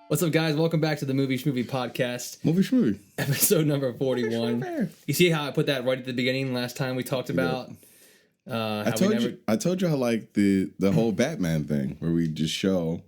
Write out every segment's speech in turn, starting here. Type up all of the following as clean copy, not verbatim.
What's up, guys? Welcome back to the Schmovie podcast. Schmovie. Episode number 41. You see how I put that right at the beginning last time we talked about? I told you I like the whole Batman thing where we just show.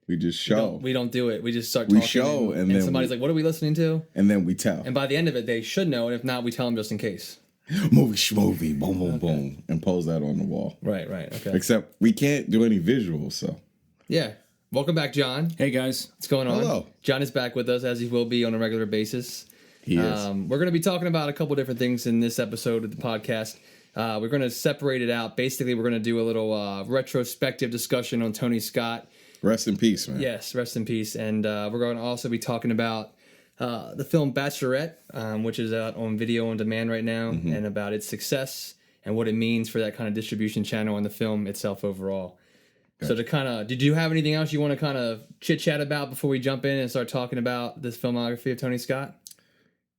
We don't do it. We just start talking. We show and then somebody's like, what are we listening to? And then we tell. And by the end of it, they should know. And if not, we tell them just in case. Schmovie, boom, boom, boom. And pose that on the wall. Right. Okay. Except we can't do any visuals, so. Yeah. Welcome back, John. Hey, guys. What's going on? Hello. John is back with us, as he will be on a regular basis. He is. We're going to be talking about a couple different things in this episode of the podcast. We're going to separate it out. Basically, we're going to do a little retrospective discussion on Tony Scott. Rest in peace, man. Yes, rest in peace. And we're going to also be talking about the film Bachelorette, which is out on video on demand right now, and about its success and what it means for that kind of distribution channel and the film itself overall. So to kind of, did you have anything else you want to kind of chit-chat about before we jump in and start talking about this filmography of Tony Scott?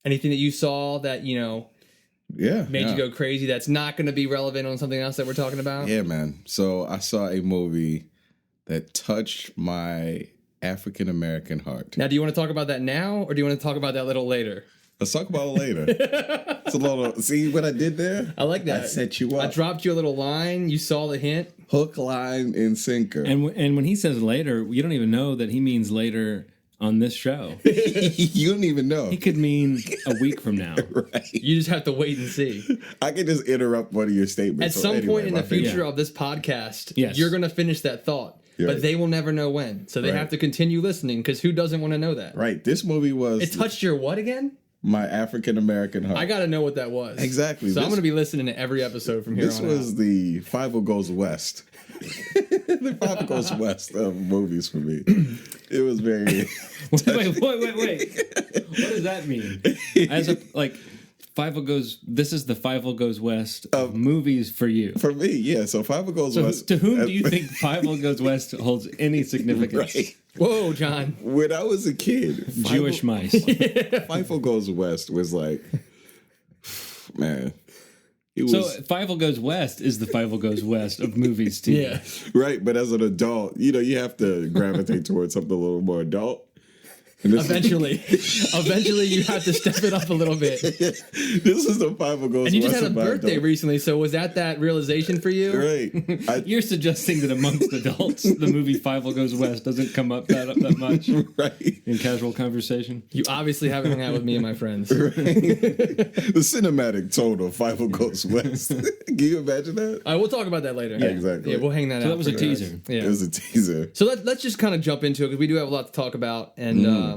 Anything that you saw that, made you go crazy that's not going to be relevant on something else that we're talking about? Yeah, man. So I saw a movie that touched my African-American heart. Now, do you want to talk about that now, or do you want to talk about that a little later? Let's talk about it later. It's a little. See what I did there? I like that. I set you up. I dropped you a little line. You saw the hint. Hook, line, and sinker. And when he says later, you don't even know that he means later on this show. You don't even know. He could mean a week from now. Right. You just have to wait and see. I can just interrupt one of your statements. At some point in the future of this podcast, you're going to finish that thought. Right. But they will never know when. So they have to continue listening, because who doesn't want to know that? Right. This movie was... It touched your what again? My African-American heart. I got to know what that was. Exactly. So I'm going to be listening to every episode from here on out. This was the Five Goes West. The Five Goes West of movies for me. It was very... Wait. What does that mean? This is the Five Goes West of movies for you. For me, yeah. So Five Goes West... To whom do you think Five Goes West holds any significance? Right. Whoa, John. When I was a kid... Jewish mice. Five Goes West was like... Man... So Five Goes West is the Five Goes West of movies too. Yeah. Right, but as an adult, you have to gravitate towards something a little more adult. Eventually you have to step it up a little bit. This is the Five Goes West. And you just had a birthday recently, so was that realization for you? Right. You're suggesting that amongst adults, the movie Five Goes West doesn't come up that much, right, in casual conversation. You obviously haven't hung out with me and my friends. Right. The cinematic tone of Five Goes West. Can you imagine that? We'll talk about that later. Yeah, exactly. Yeah, we'll hang that out. So that was a teaser. Yeah. It was a teaser. So let's just kind of jump into it, because we do have a lot to talk about. And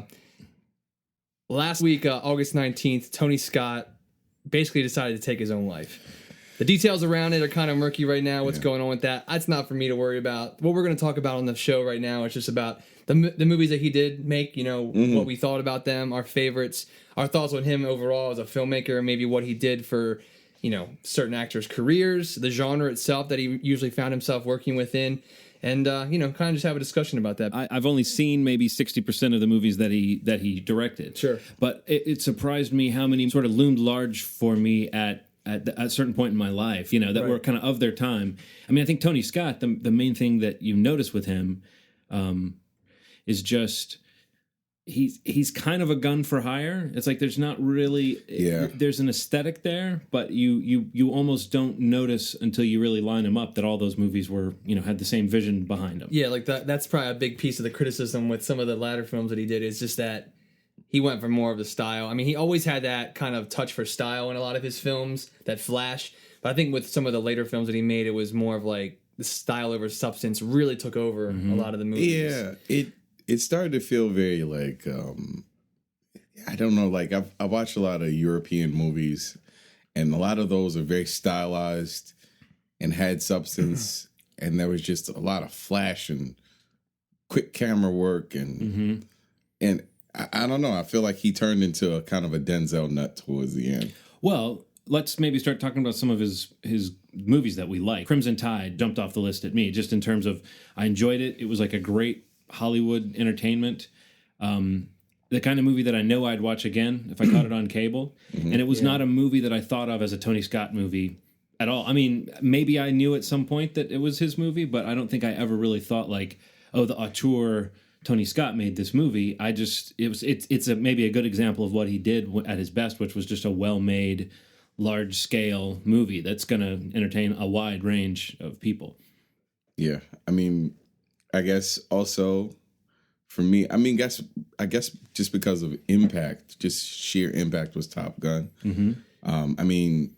last week, August 19th, Tony Scott basically decided to take his own life. The details around it are kind of murky right now. What's going on with that? That's not for me to worry about. What we're going to talk about on the show right now is just about the movies that he did make, what we thought about them, our favorites, our thoughts on him overall as a filmmaker, maybe what he did for, certain actors' careers, the genre itself that he usually found himself working within. And, kind of just have a discussion about that. I've only seen maybe 60% of the movies that he directed. Sure. But it surprised me how many sort of loomed large for me at a certain point in my life, that were kind of their time. I mean, I think Tony Scott, the main thing that you notice with him is just... He's kind of a gun for hire. It's like there's not really there's an aesthetic there, but you almost don't notice until you really line them up that all those movies were had the same vision behind them. Yeah, like that's probably a big piece of the criticism with some of the latter films that he did, is just that he went for more of the style. I mean, he always had that kind of touch for style in a lot of his films, that flash. But I think with some of the later films that he made, it was more of like the style over substance really took over a lot of the movies. Yeah, it started to feel very like, I don't know, like I've watched a lot of European movies, and a lot of those are very stylized and had substance, and there was just a lot of flash and quick camera work, and I don't know, I feel like he turned into a kind of a Denzel nut towards the end. Well, let's maybe start talking about some of his movies that we like. Crimson Tide jumped off the list at me, just in terms of I enjoyed it. It was like a great Hollywood entertainment, the kind of movie that I know I'd watch again if I caught it on cable. And it was not a movie that I thought of as a Tony Scott movie at all. I mean, maybe I knew at some point that it was his movie, but I don't think I ever really thought like, oh, the auteur Tony Scott made this movie. It's maybe a good example of what he did at his best, which was just a well-made, large-scale movie that's going to entertain a wide range of people. Yeah, I mean, I guess also for me, I guess just because of impact, just sheer impact was Top Gun. Mm-hmm. I mean,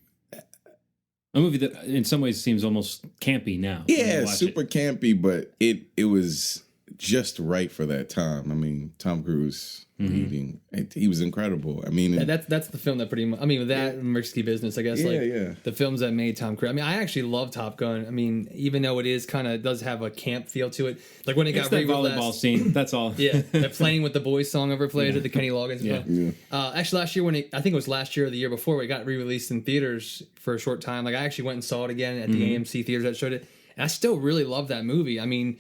a movie that in some ways seems almost campy now. Yeah, super campy, but it was just right for that time. I mean, Tom Cruise leading, he was incredible. I mean, that's the film that pretty much. I mean, with that and Risky Business, I guess. The films that made Tom Cruise. I mean, I actually love Top Gun. I mean, even though it is does have a camp feel to it. Like when it got that volleyball scene. That's all. Yeah, that Playing with the Boys song overplayed at the Kenny Loggins film. Actually, last year I think it was last year or the year before, it got re-released in theaters for a short time. Like I actually went and saw it again at the AMC theaters that showed it, and I still really love that movie. I mean,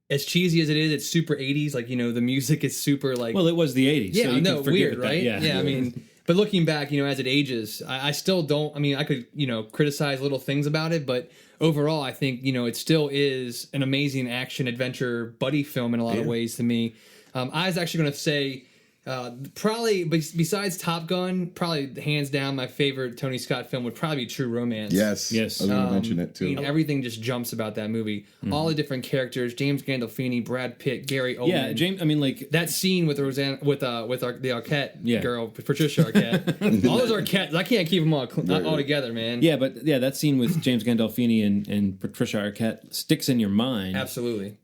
as cheesy as it is, it's super 80s. Like, you know, the music is super like... Well, it was the 80s. Yeah, so no, weird, right? Yeah, I mean, but looking back, you know, as it ages, I still don't... I mean, I could, you know, criticize little things about it, but overall, I think, you know, it still is an amazing action adventure buddy film in a lot of ways to me. I was actually going to say... probably besides Top Gun, probably hands down my favorite Tony Scott film would probably be True Romance. Yes. I was going to mention that too. You know, everything just jumps about that movie. All the different characters: James Gandolfini, Brad Pitt, Gary Oldman. Yeah, James. I mean, like that scene with Roseanne, the Arquette girl, Patricia Arquette. All those Arquettes, I can't keep them all together, man. Yeah, but that scene with James Gandolfini and Patricia Arquette sticks in your mind. Absolutely.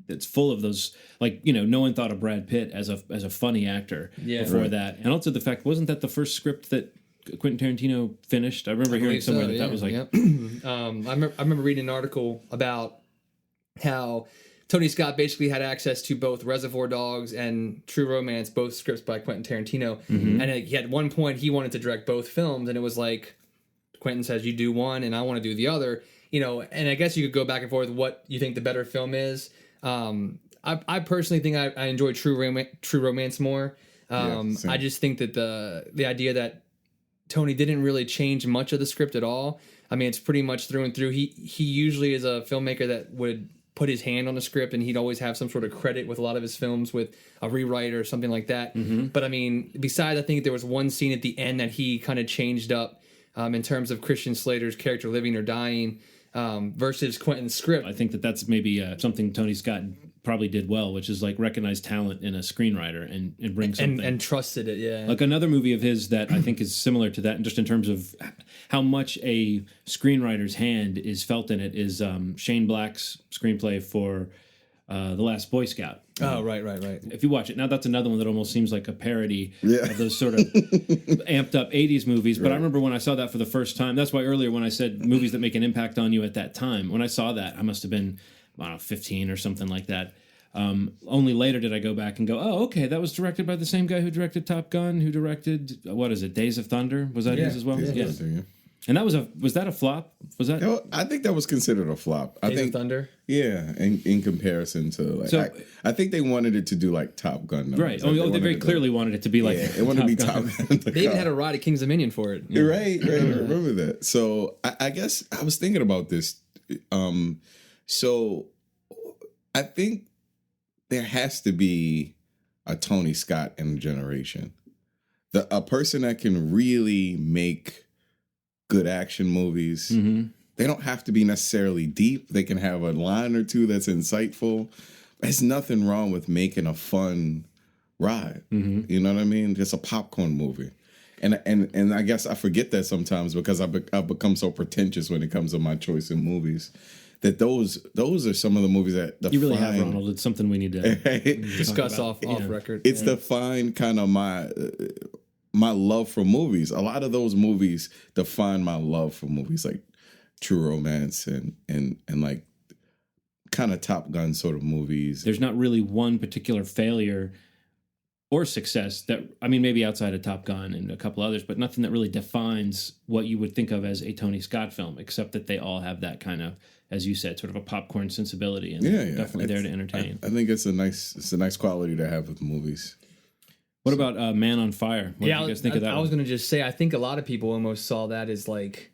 It's full of those, like, you know, no one thought of Brad Pitt as a funny actor before that, and also the fact, wasn't that the first script that Quentin Tarantino finished? I remember hearing somewhere that was like. Yep. I remember reading an article about how Tony Scott basically had access to both Reservoir Dogs and True Romance, both scripts by Quentin Tarantino, and at one point he wanted to direct both films, and it was like Quentin says, "You do one, and I want to do the other." You know, and I guess you could go back and forth what you think the better film is. I personally think I enjoy True Romance more. I just think that the idea that Tony didn't really change much of the script at all. I mean, it's pretty much through and through. He usually is a filmmaker that would put his hand on the script, and he'd always have some sort of credit with a lot of his films with a rewrite or something like that. But I mean, besides, I think there was one scene at the end that he kind of changed up in terms of Christian Slater's character living or dying. Versus Quentin's script. I think that's maybe something Tony Scott probably did well, which is like recognize talent in a screenwriter and bring something. And trusted it, yeah. Like another movie of his that I think is similar to that, and just in terms of how much a screenwriter's hand is felt in it, is Shane Black's screenplay for The Last Boy Scout. Oh, right. If you watch it, now that's another one that almost seems like a parody of those sort of amped up 80s movies. But I remember when I saw that for the first time, that's why earlier when I said movies that make an impact on you at that time, when I saw that, I must have been, I don't know, 15 or something like that. Only later did I go back and go, oh, okay, that was directed by the same guy who directed Top Gun, who directed, what is it, Days of Thunder? Was that his as well? Yeah. And that was that a flop? Was that? I think that was considered a flop. Days of Thunder? Yeah, in comparison to like, so, I think they wanted it to do like Top Gun. Right. They very clearly wanted it to be like. Yeah, it wanted to be Top Gun. They even had a ride at King's Dominion for it. Right. I remember that. So I guess I was thinking about this. So I think there has to be a Tony Scott in a generation. A person that can really make good action movies. They don't have to be necessarily deep. They can have a line or two that's insightful. There's nothing wrong with making a fun ride. You know what I mean? Just a popcorn movie. And I guess I forget that sometimes because I've become so pretentious when it comes to my choice in movies. That those are some of the movies that define... You really have, Ronald. It's something we need to discuss off record. It's defined kind of my love for movies. A lot of those movies define my love for movies, like True Romance and like kind of Top Gun sort of movies. There's not really one particular failure or success that, I mean, maybe outside of Top Gun and a couple others, but nothing that really defines what you would think of as a Tony Scott film, except that they all have that kind of, as you said, sort of a popcorn sensibility, and definitely there to entertain. I think it's a nice quality to have with movies. What about Man on Fire? What do you guys think of that? I was going to just say, I think a lot of people almost saw that as like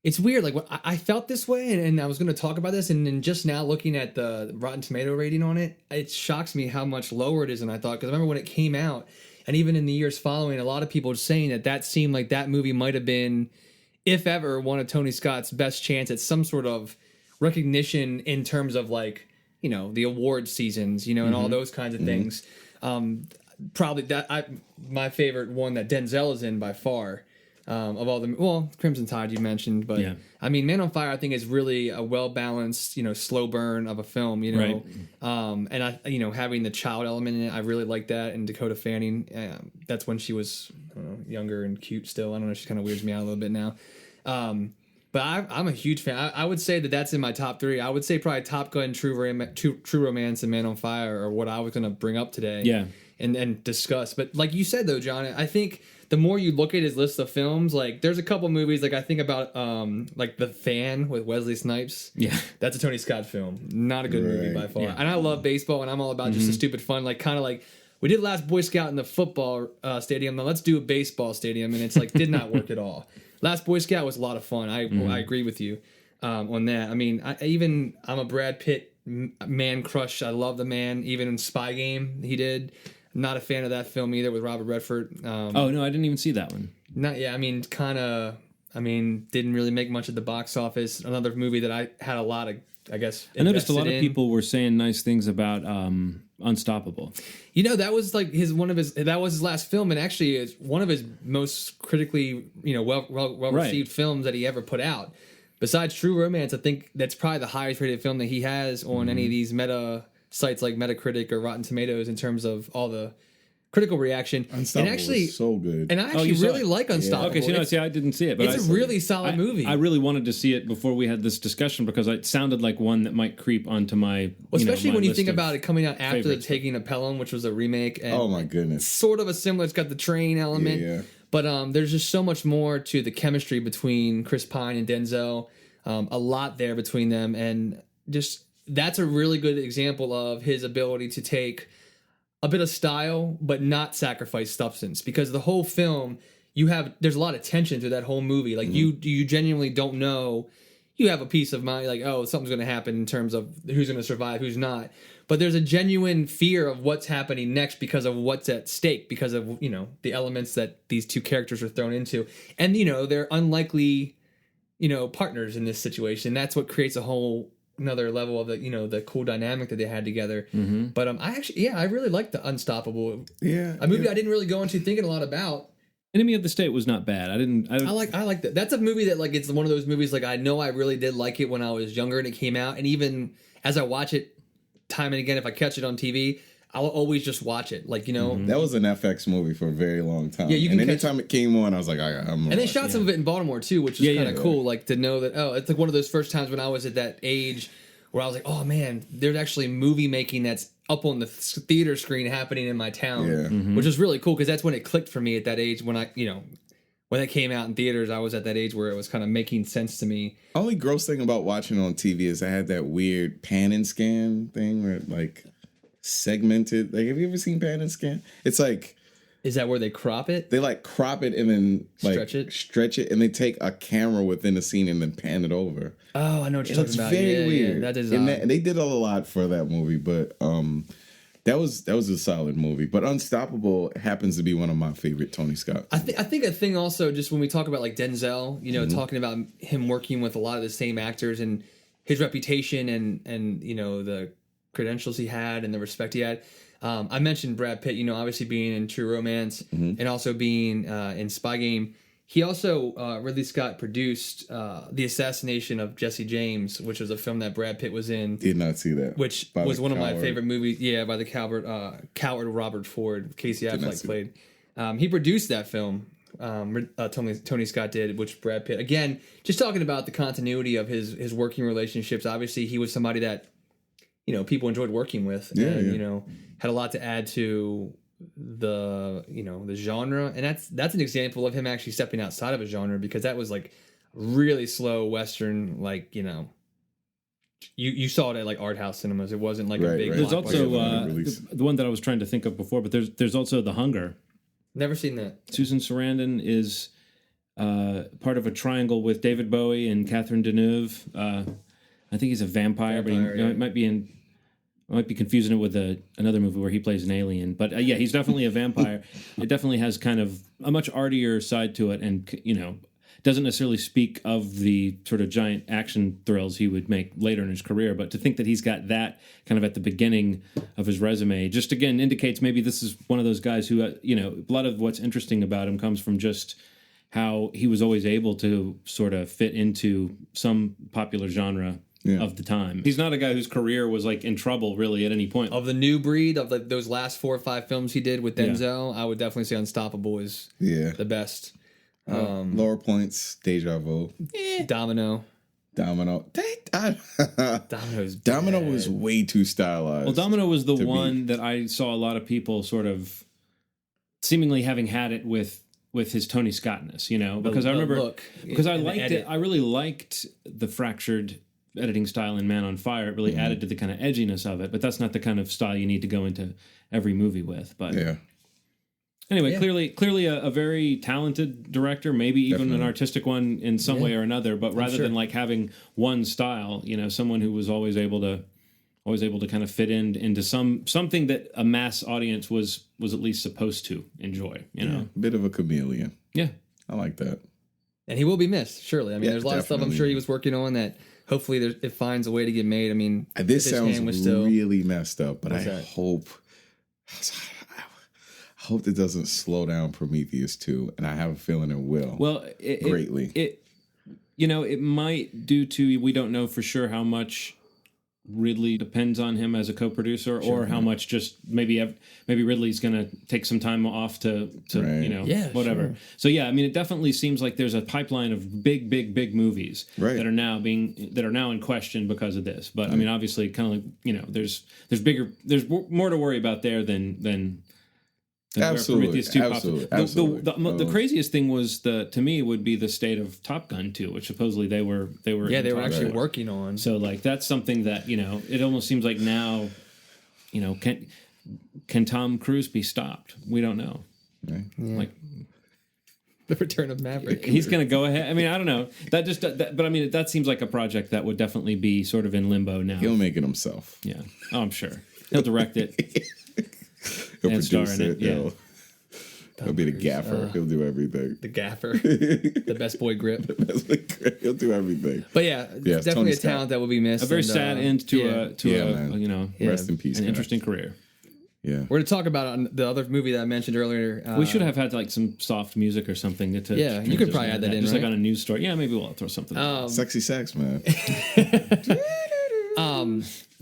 it's weird. Like I felt this way, and I was going to talk about this, and then just now looking at the Rotten Tomato rating on it, it shocks me how much lower it is than I thought. Because I remember when it came out, and even in the years following, a lot of people were saying that seemed like that movie might have been, if ever, one of Tony Scott's best chance at some sort of recognition in terms of like, you know, the award seasons, you know, and all those kinds of things. Probably my favorite one that Denzel is in by far. Of all the, well, Crimson Tide you mentioned, but I mean, Man on Fire I think is really a well balanced, you know, slow burn of a film, you know, and I, you know, having the child element in it, I really like that. And Dakota Fanning, that's when she was younger and cute still. I don't know, she kind of weirds me out a little bit now. But I'm a huge fan. I would say that's in my top 3. I would say probably Top Gun, True Romance, and Man on Fire are what I was going to bring up today. Yeah. And discuss. But like you said though, John, I think the more you look at his list of films, like there's a couple movies like I think about like The Fan with Wesley Snipes. Yeah. That's a Tony Scott film. Not a good movie by far. Yeah. And I love baseball and I'm all about just the stupid fun, like kind of like we did Last Boy Scout in the football stadium. Now let's do a baseball stadium, and it's like did not work at all. Last Boy Scout was a lot of fun. I agree with you on that. I mean, I'm a Brad Pitt man crush. I love the man. Even in Spy Game, he did. Not a fan of that film either with Robert Redford. Oh no, I didn't even see that one. I mean, didn't really make much at the box office. Another movie that I had a lot of, I guess. I noticed a lot of people were saying nice things about Unstoppable. You know, that was like his last film, and actually it's one of his most critically, you know, well received films that he ever put out. Besides True Romance, I think that's probably the highest rated film that he has on any of these meta sites like Metacritic or Rotten Tomatoes in terms of all the critical reaction. Unstoppable and actually is so good. And I actually really like Unstoppable. Okay, so I didn't see it, but it's a really solid movie. I really wanted to see it before we had this discussion because it sounded like one that might creep onto my especially when you think about it coming out after the Taking a Pelham, which was a remake. And oh my goodness, sort of a similar. It's got the train element, but there's just so much more to the chemistry between Chris Pine and Denzel. A lot there between them, and just. That's a really good example of his ability to take a bit of style, but not sacrifice substance. Because the whole film, there's a lot of tension through that whole movie. Like you genuinely don't know. You have a peace of mind, like something's going to happen in terms of who's going to survive, who's not. But there's a genuine fear of what's happening next because of what's at stake, because of the elements that these two characters are thrown into, and they're unlikely, partners in this situation. That's what creates a whole another level of the cool dynamic that they had together. But I really liked the Unstoppable. A movie I didn't really go into thinking a lot about. Enemy of the State was not bad. I like that. That's a movie that like it's one of those movies like I know I really did like it when I was younger and it came out, and even as I watch it time and again, if I catch it on TV, I'll always just watch it. Like that was an FX movie for a very long time. Yeah, you can. And anytime it came on, I was like, I'm. And they shot some of it in Baltimore too, which is kind of cool. Like to know that it's like one of those first times when I was at that age where I was like, oh man, there's actually movie making that's up on the theater screen happening in my town, which is really cool because that's when it clicked for me at that age when when it came out in theaters. I was at that age where it was kind of making sense to me. Only gross thing about watching it on TV is I had that weird pan and scan thing where it, like segmented. Like, have you ever seen pan and scan? It's like, is that where they crop it? They like crop it and then like stretch it, and they take a camera within the scene and then pan it over. Oh, I know what you're talking about. It's very weird. Yeah, that is and they did a lot for that movie, but that was a solid movie. But Unstoppable happens to be one of my favorite Tony Scott. I think a thing also, just when we talk about like Denzel, talking about him working with a lot of the same actors and his reputation and the credentials he had and the respect he had. I mentioned Brad Pitt, obviously being in True Romance and also being in Spy Game. He also, Ridley Scott produced The Assassination of Jesse James, which was a film that Brad Pitt was in. Did not see that. Which was one of my favorite movies. Yeah, by the coward Robert Ford. Casey Affleck played. He produced that film. Tony Scott did, which Brad Pitt. Again, just talking about the continuity of his working relationships. Obviously, he was somebody that people enjoyed working with, and had a lot to add to the the genre, and that's an example of him actually stepping outside of a genre, because that was like really slow Western, like you saw it at like art house cinemas. It wasn't like a big. There's also the one that I was trying to think of before, but there's also The Hunger. Never seen that. Susan Sarandon is part of a triangle with David Bowie and Catherine Deneuve. I think he's a vampire, but it might be in. I might be confusing it with another movie where he plays an alien. But yeah, he's definitely a vampire. It definitely has kind of a much artier side to it, and doesn't necessarily speak of the sort of giant action thrills he would make later in his career. But to think that he's got that kind of at the beginning of his resume just again indicates maybe this is one of those guys who a lot of what's interesting about him comes from just how he was always able to sort of fit into some popular genre of the time. He's not a guy whose career was like in trouble really at any point. Of the new breed of those last 4 or 5 films he did with Denzel, I would definitely say Unstoppable is the best. Lower points, Deja Vu. Domino. Domino was way too stylized. Well, Domino was the one that I saw a lot of people sort of seemingly having had it with his Tony Scottness, because I remember because I liked it. I really liked the fractured editing style in Man on Fire. It really added to the kind of edginess of it, but that's not the kind of style you need to go into every movie with. But anyway, clearly a very talented director, maybe even an artistic one in some way or another. But rather than like having one style, someone who was always able to kind of fit into something that a mass audience was at least supposed to enjoy. Bit of a chameleon. Yeah, I like that. And he will be missed, surely. I mean, there's a lot of stuff I'm sure he was working on that hopefully it finds a way to get made. I mean, this sounds really messed up, but I hope it doesn't slow down Prometheus 2, and I have a feeling it will. Well, greatly. It might due to we don't know for sure how much Ridley depends on him as a co-producer, or how much just maybe Ridley's going to take some time off to whatever. Sure. So yeah, I mean, it definitely seems like there's a pipeline of big movies that are now in question because of this. But I mean, obviously, kind of like there's more to worry about there than absolutely. The craziest thing was to me would be the state of Top Gun 2, which supposedly they were actually working on. So like that's something that it almost seems like now can Tom Cruise be stopped? We don't know. Right. Yeah. Like the Return of Maverick. He's going to go ahead. I mean, I don't know. But I mean, that seems like a project that would definitely be sort of in limbo now. He'll make it himself. Yeah. Oh, I'm sure. He'll direct it. He'll produce it. Yeah. He'll be the gaffer. He'll do everything. The gaffer. The best boy grip. He'll do everything. But yeah, it's definitely a talent that will be missed. A very sad end to rest in peace. An interesting career. Yeah. We're going to talk about the other movie that I mentioned earlier. We should have had like some soft music or something. You could probably add that in, just right? like on a news story. Yeah, maybe we'll throw something. Sexy sex, man.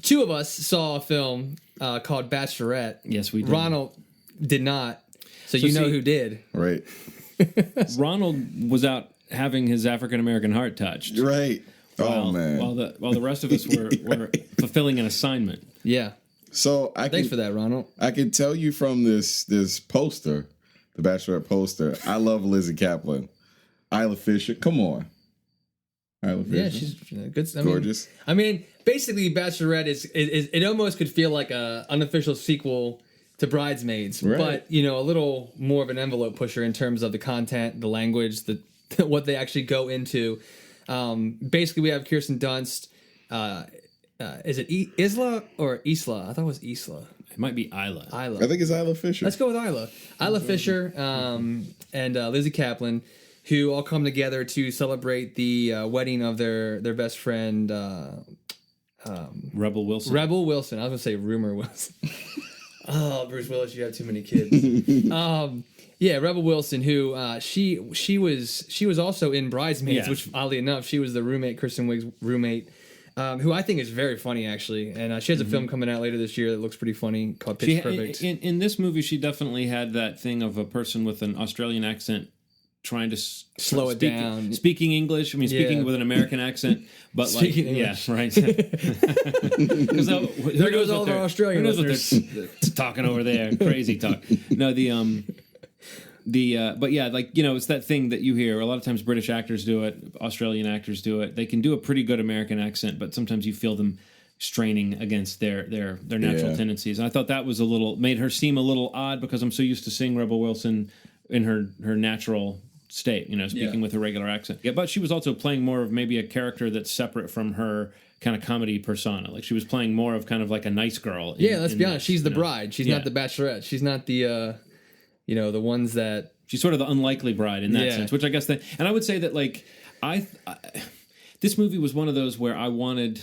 2 of us saw a film called Bachelorette. Yes, we did. Ronald did not. So you know who did. Right. Ronald was out having his African American heart touched. Right. Man. While the rest of us were fulfilling an assignment. Yeah. So thanks for that, Ronald. I can tell you from this poster, the Bachelorette poster, I love Lizzy Caplan. Isla Fisher, come on. Isla Fisher. Yeah, she's good. Gorgeous. I mean, basically, Bachelorette is it almost could feel like a unofficial sequel to Bridesmaids, but a little more of an envelope pusher in terms of the content, the language, what they actually go into. Basically, we have Kirsten Dunst. Is it Isla or Isla? I thought it was Isla. It might be Isla. I think it's Isla Fisher. Let's go with Isla. Isla Fisher and Lizzy Caplan, who all come together to celebrate the wedding of their best friend, Rebel Wilson. Rebel Wilson. I was going to say Rumor Wilson. Oh, Bruce Willis, you have too many kids. Rebel Wilson, who she was also in Bridesmaids, which oddly enough, she was the roommate, Kristen Wiig's roommate. Who I think is very funny, actually. And she has a film coming out later this year that looks pretty funny called Pitch Perfect. In this movie, she definitely had that thing of a person with an Australian accent trying to slow it down. Speaking English. I mean, speaking with an American accent. But speaking English. Yeah, right. There goes all our Australian listeners. They're talking over there. Crazy talk. No, but yeah, like, it's that thing that you hear. A lot of times British actors do it, Australian actors do it. They can do a pretty good American accent, but sometimes you feel them straining against their natural tendencies. And I thought that was made her seem a little odd because I'm so used to seeing Rebel Wilson in her natural state, speaking with a regular accent. Yeah, but she was also playing more of maybe a character that's separate from her kind of comedy persona. Like she was playing more of kind of like a nice girl. Let's be honest. She's the bride. She's not the bachelorette. She's not the, the ones that... She's sort of the unlikely bride in that sense, which I guess and I would say that like, this movie was one of those where I wanted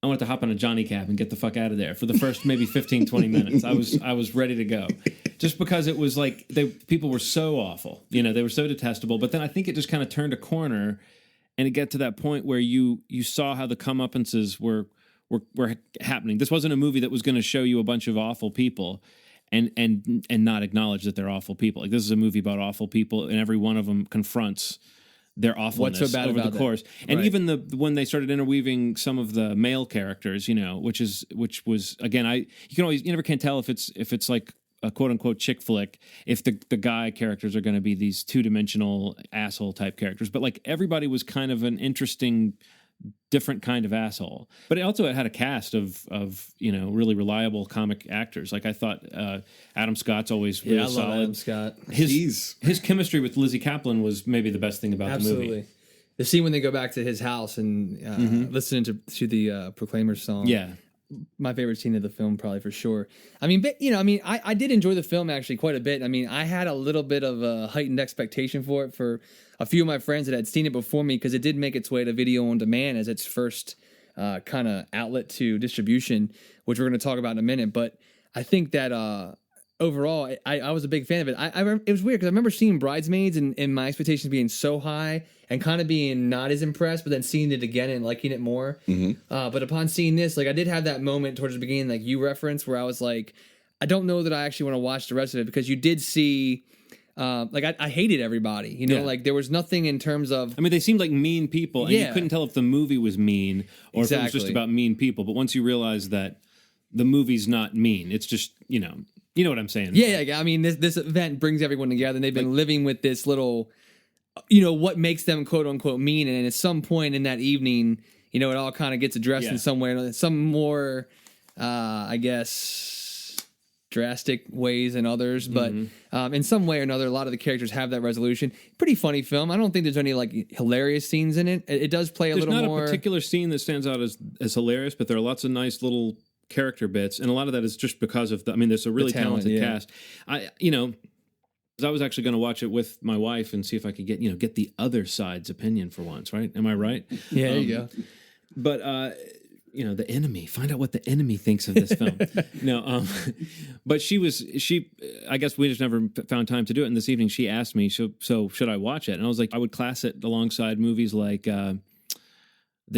to hop on a Johnny cab and get the fuck out of there for the first maybe 15, 20 minutes. I was ready to go. Just because it was like people were so awful. They were so detestable. But then I think it just kind of turned a corner and it got to that point where you saw how the comeuppances were happening. This wasn't a movie that was going to show you a bunch of awful people and not acknowledge that they're awful people. Like this is a movie about awful people and every one of them confronts their awfulness What's so bad over about the course. That? And right. even when they started interweaving some of the male characters, which was again, you never can tell if it's like a quote unquote chick flick, if the guy characters are going to be these 2-dimensional asshole type characters. But like everybody was kind of an interesting, different kind of asshole. But it had a cast of really reliable comic actors. Like I thought Adam Scott's always really I love solid. Adam Scott. His chemistry with Lizzy Caplan was maybe the best thing about the movie. The scene when they go back to his house and listening to the Proclaimers song. Yeah. My favorite scene of the film, probably for sure. I mean, but I did enjoy the film actually quite a bit. I mean, I had a little bit of a heightened expectation for it for a few of my friends that had seen it before me because it did make its way to video on demand as its first kind of outlet to distribution, which we're going to talk about in a minute. But I think that overall, I was a big fan of it. It was weird because I remember seeing Bridesmaids and my expectations being so high and kind of being not as impressed, but then seeing it again and liking it more. Mm-hmm. But upon seeing this, like I did have that moment towards the beginning, like you referenced, where I was like, I don't know that I actually want to watch the rest of it because you did see, I hated everybody. Like there was nothing in terms of. I mean, they seemed like mean people, and you couldn't tell if the movie was mean or if it was just about mean people. But once you realize that the movie's not mean, it's just you know what I'm saying. Yeah. I mean, this event brings everyone together, and they've been living with this little. What makes them quote unquote mean, and at some point in that evening, it all kind of gets addressed in some way, or some more, I guess, drastic ways than others. But in some way or another, a lot of the characters have that resolution. Pretty funny film. I don't think there's any like hilarious scenes in it. It does play a little more. There's not a particular scene that stands out as hilarious, but there are lots of nice little character bits, and a lot of that is just because of there's a really talented cast. I was actually going to watch it with my wife and see if I could get the other side's opinion for once, right? Am I right? Yeah, there you go. But the enemy. Find out what the enemy thinks of this film. But she. I guess we just never found time to do it. And this evening, she asked me, "So should I watch it?" And I was like, I would class it alongside movies like The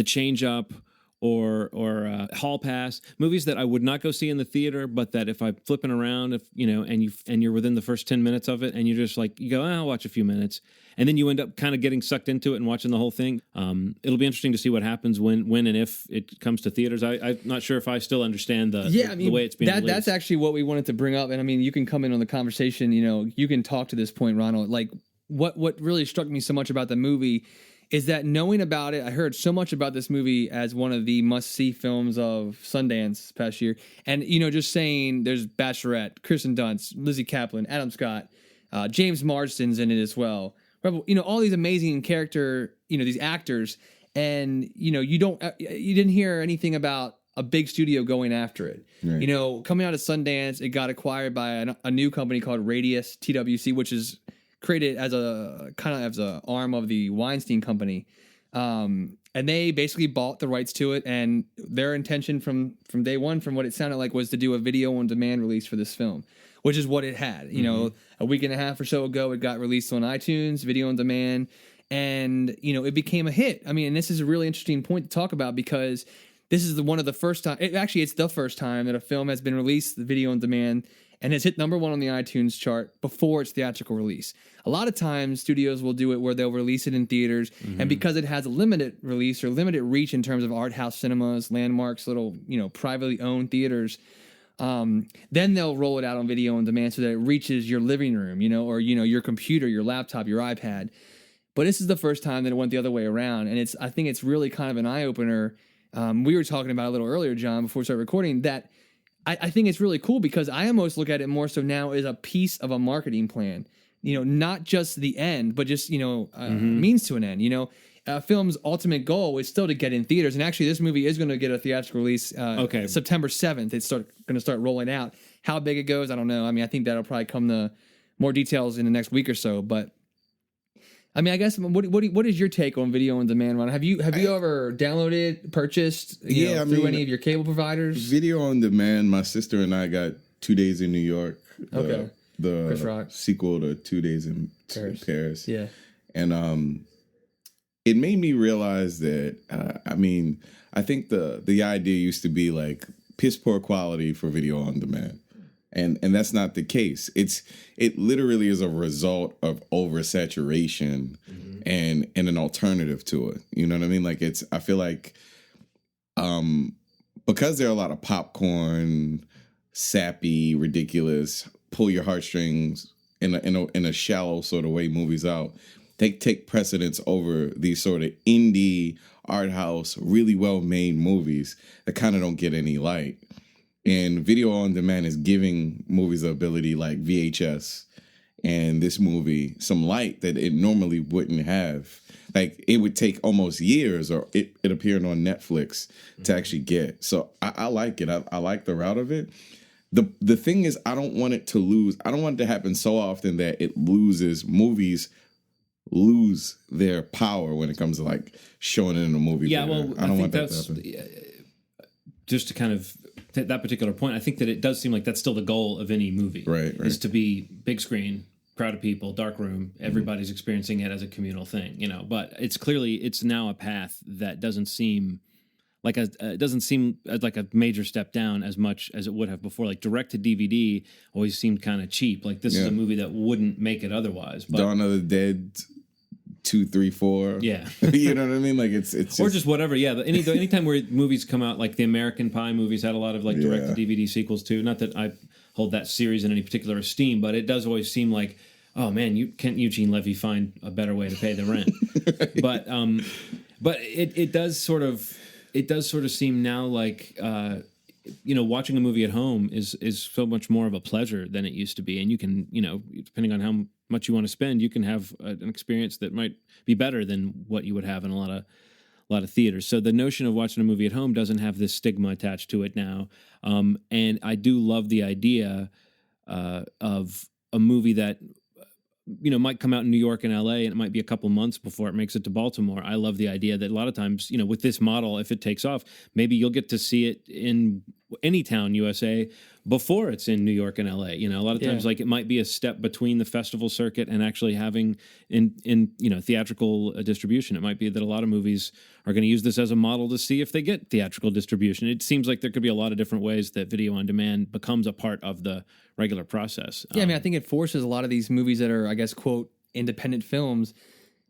Change Up. Or Hall Pass, movies that I would not go see in the theater, but that if I'm flipping around, and you're within the first 10 minutes of it, and you're just like, you go, I'll watch a few minutes, and then you end up kind of getting sucked into it and watching the whole thing. It'll be interesting to see what happens when and if it comes to theaters. I'm not sure if I still understand the way it's being released. That's actually what we wanted to bring up, and I mean, you can come in on the conversation. You can talk to this point, Ronald. Like, what really struck me so much about the movie is that knowing about it, I heard so much about this movie as one of the must-see films of Sundance this past year. And, just saying there's Bachelorette, Kirsten Dunst, Lizzy Caplan, Adam Scott, James Marsden's in it as well. All these amazing these actors. And, you didn't hear anything about a big studio going after it. Right. Coming out of Sundance, it got acquired by a new company called Radius TWC, which is created as a arm of the Weinstein Company, and they basically bought the rights to it. And their intention from day one, from what it sounded like, was to do a video on demand release for this film, which is what it had. A week and a half or so ago, it got released on iTunes, video on demand, and it became a hit. I mean, and this is a really interesting point to talk about because this is one of the first time. It's the first time that a film has been released the video on demand and has hit number one on the iTunes chart before its theatrical release. A lot of times, studios will do it where they'll release it in theaters, and because it has a limited release or limited reach in terms of art house cinemas, landmarks, little privately owned theaters, then they'll roll it out on video on demand so that it reaches your living room, or your computer, your laptop, your iPad. But this is the first time that it went the other way around, and I think it's really kind of an eye opener. We were talking about a little earlier, John, before we started recording, that I think it's really cool because I almost look at it more so now as a piece of a marketing plan. not just the end, but just, means to an end. Film's ultimate goal is still to get in theaters. And actually, this movie is going to get a theatrical release September 7th. It's going to start rolling out. How big it goes, I don't know. I mean, I think that'll probably come to more details in the next week or so. But, I mean, I guess, what is your take on video on demand, Ron? Have you ever downloaded, purchased through any of your cable providers? Video on demand, my sister and I got 2 Days in New York. The sequel to 2 Days in Paris. Yeah. And it made me realize that, I think the idea used to be like piss poor quality for video on demand. And that's not the case. It literally is a result of oversaturation and an alternative to it. You know what I mean? Like I feel like because there are a lot of popcorn, sappy, ridiculous, pull your heartstrings in a shallow sort of way movies out, they take precedence over these sort of indie, art house, really well made movies that kind of don't get any light. And video on demand is giving movies the ability, like VHS and this movie, some light that it normally wouldn't have. Like it would take almost years, or it appeared on Netflix to actually get. So I like it. I like the route of it. The thing is, I don't want it to lose. I don't want it to happen so often that it movies lose their power when it comes to like showing it in a movie. Yeah, theater. well, I don't want that to happen. Just to kind of that particular point, I think that it does seem like that's still the goal of any movie, right. Is to be big screen, crowd of people, dark room, everybody's experiencing it as a communal thing, But it's now a path that doesn't seem like a major step down as much as it would have before. Like direct to DVD always seemed kind of cheap. Like this is a movie that wouldn't make it otherwise. But Dawn of the Dead 2, 3, 4. Yeah. You know what I mean? Like it's just, or just whatever. Yeah. Anytime where movies come out, like the American Pie movies had a lot of like direct to DVD sequels too. Not that I hold that series in any particular esteem, but it does always seem like, oh man, can't Eugene Levy find a better way to pay the rent? But it does sort of seem now like watching a movie at home is so much more of a pleasure than it used to be, and you can depending on how much you want to spend, you can have an experience that might be better than what you would have in a lot of theaters. So the notion of watching a movie at home doesn't have this stigma attached to it now, and I do love the idea of a movie that might come out in New York and LA, and it might be a couple months before it makes it to Baltimore. I love the idea that a lot of times, with this model, if it takes off, maybe you'll get to see it in any town USA before it's in New York and LA. A lot of times, like it might be a step between the festival circuit and actually having in theatrical distribution. It might be that a lot of movies are going to use this as a model to see if they get theatrical distribution. It seems like there could be a lot of different ways that video on demand becomes a part of the regular process. Yeah, I think it forces a lot of these movies that are, I guess, quote, independent films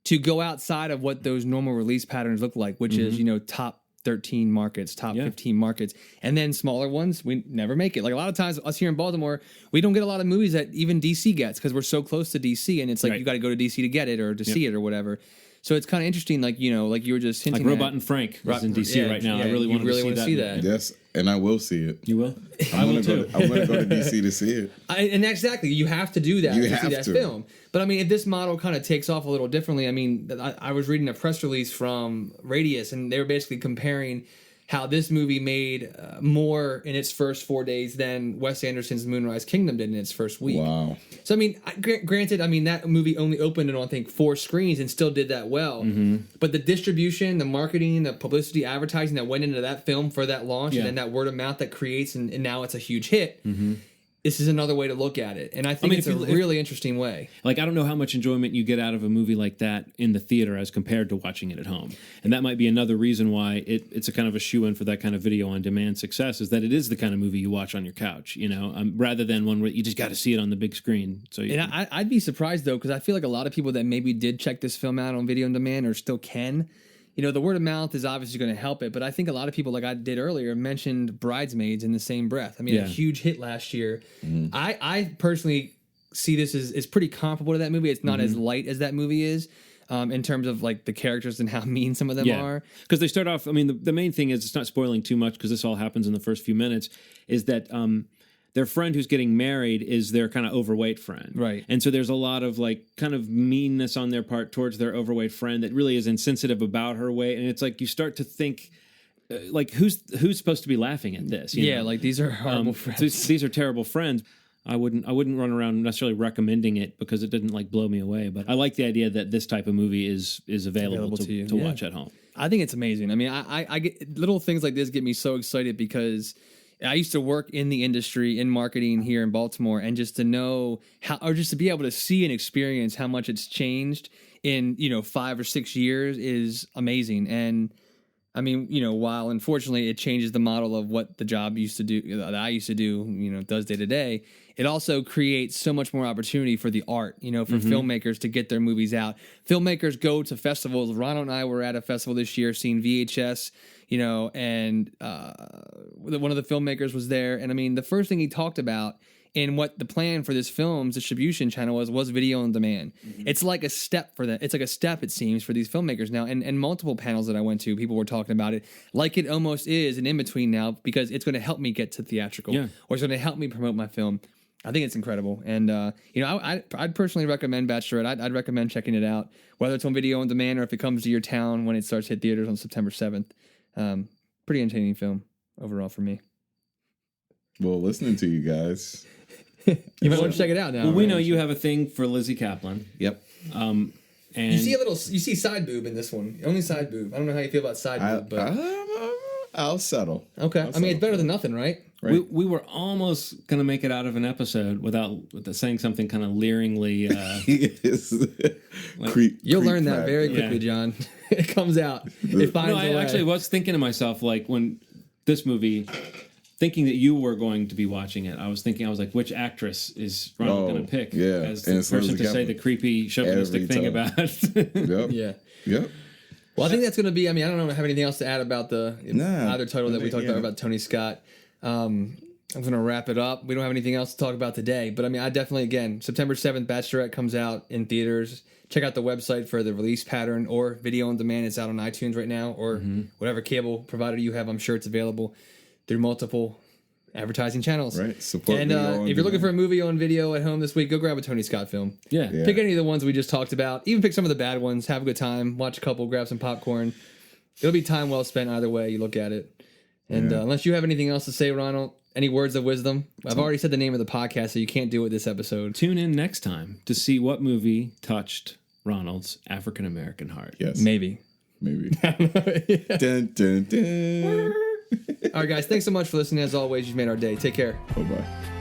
to go outside of what those normal release patterns look like, which is, top 13 markets, top 15 markets, and then smaller ones, we never make it. Like a lot of times, us here in Baltimore, we don't get a lot of movies that even DC gets because we're so close to DC, and it's like you got to go to DC to get it or to see it or whatever. So it's kind of interesting, like you were just hinting like Robot and Frank is in DC right now. I really want to see that. Yes, and I will see it. You will? I will too. I'm going to go to DC to see it. And exactly, you have to do that to see that film. But if this model kind of takes off a little differently, I was reading a press release from Radius, and they were basically comparing how this movie made more in its first 4 days than Wes Anderson's Moonrise Kingdom did in its first week. Wow. So, granted, that movie only opened on, I think, 4 screens and still did that well. Mm-hmm. But the distribution, the marketing, the publicity, advertising that went into that film for that launch, and then that word of mouth that creates, and now it's a huge hit. Mm-hmm. This is another way to look at it. And I think it's a really interesting way. Like, I don't know how much enjoyment you get out of a movie like that in the theater as compared to watching it at home. And that might be another reason why it's a kind of a shoe-in for that kind of video-on-demand success, is that it is the kind of movie you watch on your couch, rather than one where you just got to see it on the big screen. So I'd be surprised, though, because I feel like a lot of people that maybe did check this film out on video-on-demand or still can, the word of mouth is obviously going to help it, but I think a lot of people, like I did earlier, mentioned Bridesmaids in the same breath. A huge hit last year. Mm-hmm. I personally see this as pretty comparable to that movie. It's not as light as that movie is in terms of like the characters and how mean some of them are. Because they start off, the main thing is, it's not spoiling too much because this all happens in the first few minutes, is that their friend who's getting married is their kind of overweight friend. Right. And so there's a lot of like kind of meanness on their part towards their overweight friend that really is insensitive about her weight. And it's like you start to think, like, who's supposed to be laughing at this? You know? Like these are horrible friends. These are terrible friends. I wouldn't run around necessarily recommending it because it didn't like blow me away. But I like the idea that this type of movie is available to you to watch at home. I think it's amazing. I mean, I get little things like this get me so excited because I used to work in the industry in marketing here in Baltimore, and just to know how, or just to be able to see and experience how much it's changed in 5 or 6 years is amazing. And I mean, while unfortunately it changes the model of what the job used to do that I used to do, does day to day, it also creates so much more opportunity for the art, for filmmakers to get their movies out. Filmmakers go to festivals. Ronald and I were at a festival this year seeing VHS, and one of the filmmakers was there. And I mean, the first thing he talked about and what the plan for this film's distribution channel was video on demand. It's like a step for that. It's like a step, it seems, for these filmmakers now. And multiple panels that I went to, people were talking about it like it almost is an in-between now, because it's going to help me get to theatrical, or it's going to help me promote my film. I think it's incredible. And, I'd personally recommend Bachelorette. I'd recommend checking it out, whether it's on video on demand or if it comes to your town when it starts to hit theaters on September 7th. Pretty entertaining film overall for me. Well, listening to you guys... You might want to check it out now. Well, we know you have a thing for Lizzy Caplan. Yep. And you see side boob in this one. Only side boob. I don't know how you feel about side boob, but I'll settle. Okay. I mean, it's better than nothing, right? We were almost going to make it out of an episode without saying something kind of leeringly. You'll learn that very quickly, John. It comes out. It finds a way. I actually was thinking to myself, like, when this movie... Thinking that you were going to be watching it, I was like, which actress is Ronald going to pick as the person to say the creepy chauvinistic thing about? Yep. Well, I think that's going to be. I mean, I don't have anything else to add about the other title that we talked about Tony Scott. I'm going to wrap it up. We don't have anything else to talk about today, but I mean, I definitely, again, September 7th, Bachelorette comes out in theaters. Check out the website for the release pattern or video on demand. It's out on iTunes right now, or whatever cable provider you have. I'm sure it's available through multiple advertising channels. Right. Support. And if you're looking for a movie on video at home this week, go grab a Tony Scott film. Yeah. Pick any of the ones we just talked about. Even pick some of the bad ones. Have a good time. Watch a couple. Grab some popcorn. It'll be time well spent either way you look at it. And unless you have anything else to say, Ronald, any words of wisdom? I've already said the name of the podcast, so you can't do it this episode. Tune in next time to see what movie touched Ronald's African-American heart. Yes. Maybe. Dun, dun, dun. All right, guys. Thanks so much for listening. As always, you've made our day. Take care. Bye-bye.